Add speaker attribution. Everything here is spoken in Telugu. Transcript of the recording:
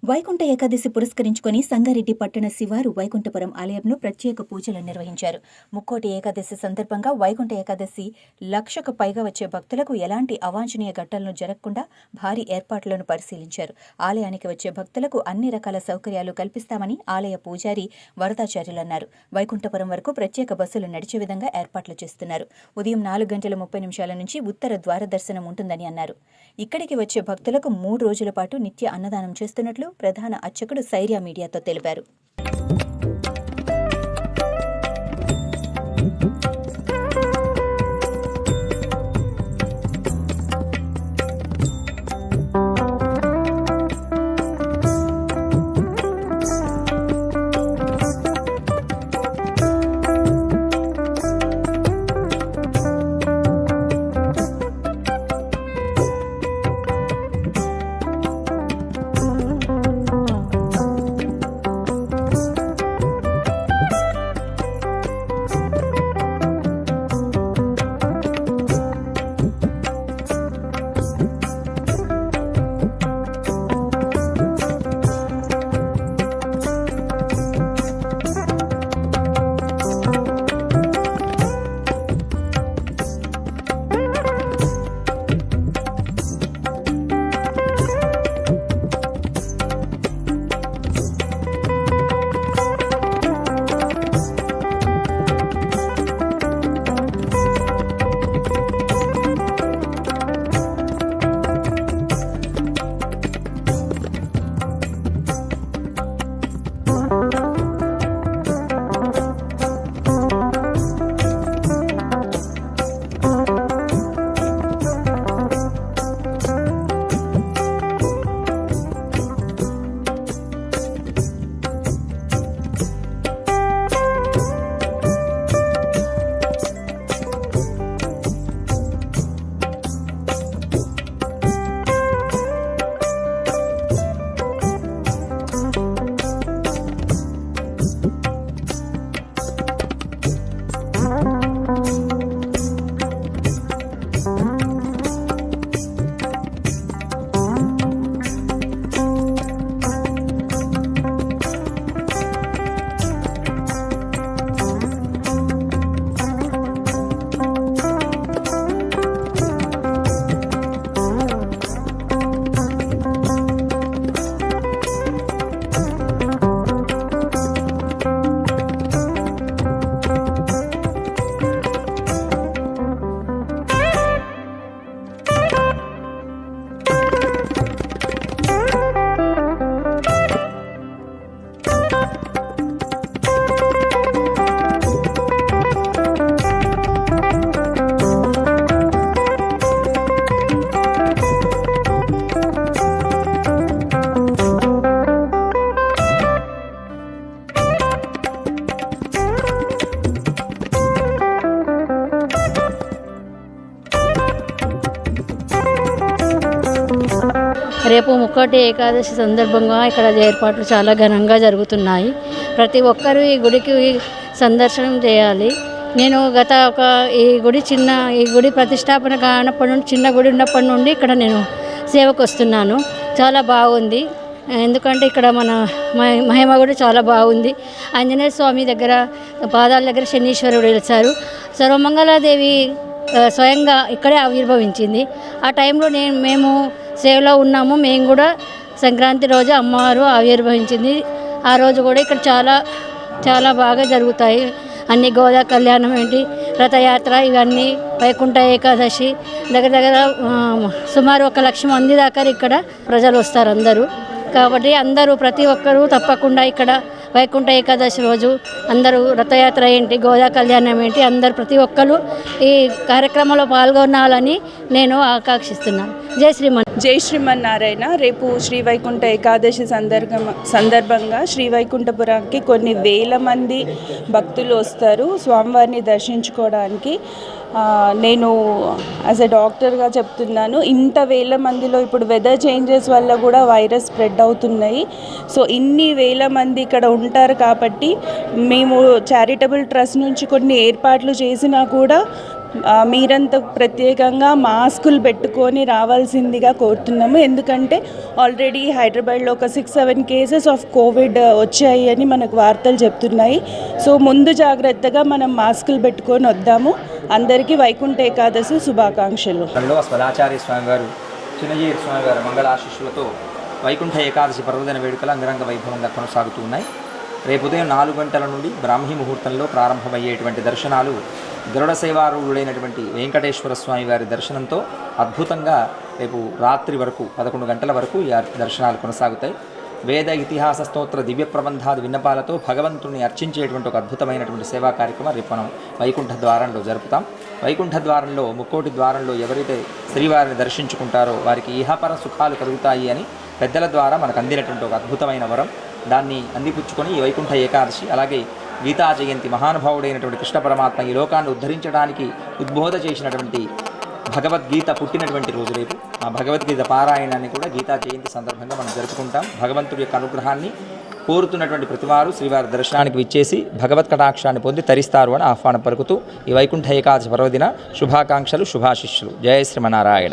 Speaker 1: వైకుంఠ ఏకాదశి పురస్కరించుకుని సంగారెడ్డి పట్టణ శివారు వైకుంఠపురం ఆలయంలో ప్రత్యేక పూజలు నిర్వహించారు. ముక్కోటి ఏకాదశి సందర్భంగా వైకుంఠ ఏకాదశి లక్షకు పైగా వచ్చే భక్తులకు ఎలాంటి అవాంఛనీయ ఘటనలు జరగకుండా భారీ ఏర్పాట్లను పరిశీలించారు. ఆలయానికి వచ్చే భక్తులకు అన్ని రకాల సౌకర్యాలు కల్పిస్తామని ఆలయ పూజారి వరదాచార్యులన్నారు. వైకుంఠపురం వరకు ప్రత్యేక బస్సులు నడిచే విధంగా ఏర్పాట్లు చేస్తున్నారు. ఉదయం 4:30 నుంచి ఉత్తర ద్వార దర్శనం ఉంటుందని అన్నారు. ఇక్కడికి వచ్చే భక్తులకు 3 రోజుల పాటు నిత్య అన్నదానం చేస్తున్నట్లు ప్రధాన అర్చకుడు సైర్య మీడియాతో తెలిపారు.
Speaker 2: రేపు ముక్కోటి ఏకాదశి సందర్భంగా ఇక్కడ ఏర్పాట్లు చాలా ఘనంగా జరుగుతున్నాయి. ప్రతి ఒక్కరూ ఈ గుడికి సందర్శనం చేయాలి. నేను ఈ గుడి ప్రతిష్టాపన కానప్పటి నుండి, చిన్న గుడి ఉన్నప్పటి నుండి ఇక్కడ నేను సేవకు వస్తున్నాను. చాలా బాగుంది. ఎందుకంటే ఇక్కడ మన మహిమ కూడా చాలా బాగుంది. ఆంజనేయ స్వామి దగ్గర పాదాల దగ్గర శనీశ్వరుడు వెలిసారు. సర్వమంగళాదేవి స్వయంగా ఇక్కడే ఆవిర్భవించింది. ఆ టైంలో మేము సేవలో ఉన్నాము. మేము కూడా సంక్రాంతి రోజు అమ్మవారు ఆవిర్భవించింది. ఆ రోజు కూడా ఇక్కడ చాలా చాలా బాగా జరుగుతాయి. అన్ని గోదా కళ్యాణం రథయాత్ర, ఇవన్నీ వైకుంఠ ఏకాదశి దగ్గర సుమారు 1 లక్ష మంది దాకా ఇక్కడ ప్రజలు వస్తారు అందరూ. కాబట్టి ప్రతి ఒక్కరూ తప్పకుండా ఇక్కడ వైకుంఠ ఏకాదశి రోజు అందరూ రథయాత్ర గోదా కళ్యాణం అందరూ ప్రతి ఒక్కరు ఈ కార్యక్రమంలో పాల్గొనాలని నేను ఆకాంక్షిస్తున్నాను.
Speaker 3: జై శ్రీమన్నారాయణ. రేపు శ్రీ వైకుంఠ ఏకాదశి సందర్భంగా శ్రీ వైకుంఠపురానికి కొన్ని వేల మంది భక్తులు వస్తారు స్వామివారిని దర్శించుకోవడానికి. నేను యాజ్ ఎ డాక్టర్గా చెప్తున్నాను, ఇంత వేల మందిలో ఇప్పుడు వెదర్ చేంజెస్ వల్ల కూడా వైరస్ స్ప్రెడ్ అవుతున్నాయి. సో ఇన్ని వేల మంది ఇక్కడ ఉంటారు కాబట్టి మేము చారిటబుల్ ట్రస్ట్ నుంచి కొన్ని ఏర్పాట్లు చేసినా కూడా మీరంతా ప్రత్యేకంగా మాస్కులు పెట్టుకొని రావాల్సిందిగా కోరుతున్నాము. ఎందుకంటే ఆల్రెడీ హైదరాబాద్లో ఒక 6-7 కేసెస్ ఆఫ్ కోవిడ్ వచ్చాయి అని మనకు వార్తలు చెప్తున్నాయి. సో ముందు జాగ్రత్తగా మనం మాస్కులు పెట్టుకొని వద్దాము. అందరికీ వైకుంఠ ఏకాదశి శుభాకాంక్షలు.
Speaker 4: స్వదాచార్య స్వామి వారు చిన్నజీవి స్వామి వారి మంగళాశిష్యులతో వైకుంఠ ఏకాదశి పర్వదిన వేడుకలు అంగరంగ వైభవంగా కొనసాగుతూ ఉన్నాయి. రేపు ఉదయం 4 గంటల నుండి బ్రాహ్మీ ముహూర్తంలో ప్రారంభమయ్యేటువంటి దర్శనాలు గరుడ సేవారూఢుడైనటువంటి వెంకటేశ్వర స్వామి వారి దర్శనంతో అద్భుతంగా రేపు రాత్రి వరకు 11 గంటల వరకు ఈ దర్శనాలు కొనసాగుతాయి. వేద ఇతిహాస స్తోత్ర దివ్య ప్రబంధాది విన్నపాలతో భగవంతుని అర్చించేటువంటి ఒక అద్భుతమైనటువంటి సేవా కార్యక్రమం రేపు మనం వైకుంఠ ద్వారంలో జరుపుతాం. వైకుంఠ ద్వారంలో ముక్కోటి ద్వారంలో ఎవరైతే శ్రీవారిని దర్శించుకుంటారో వారికి ఇహపర సుఖాలు కలుగుతాయి అని పెద్దల ద్వారా మనకు అందినటువంటి ఒక అద్భుతమైన వరం. దాన్ని అందిపుచ్చుకొని ఈ వైకుంఠ ఏకాదశి అలాగే గీతా జయంతి మహానుభావుడైనటువంటి కృష్ణ పరమాత్మ ఈ లోకాన్ని ఉద్ధరించడానికి ఉద్బోధ చేసినటువంటి భగవద్గీత పుట్టినటువంటి రోజు రేపు. ఆ భగవద్గీత పారాయణాన్ని కూడా గీతా జయంతి సందర్భంగా మనం జరుపుకుంటాం. భగవంతుడి యొక్క అనుగ్రహాన్ని కోరుతున్నటువంటి ప్రతివారు శ్రీవారి దర్శనానికి విచ్చేసి భగవత్ కటాక్షాన్ని పొంది తరిస్తారు అని ఆహ్వానం పలుకుతూ ఈ వైకుంఠ ఏకాదశి పర్వదిన శుభాకాంక్షలు, శుభాశిష్యులు. జయ శ్రీమన్నారాయణ.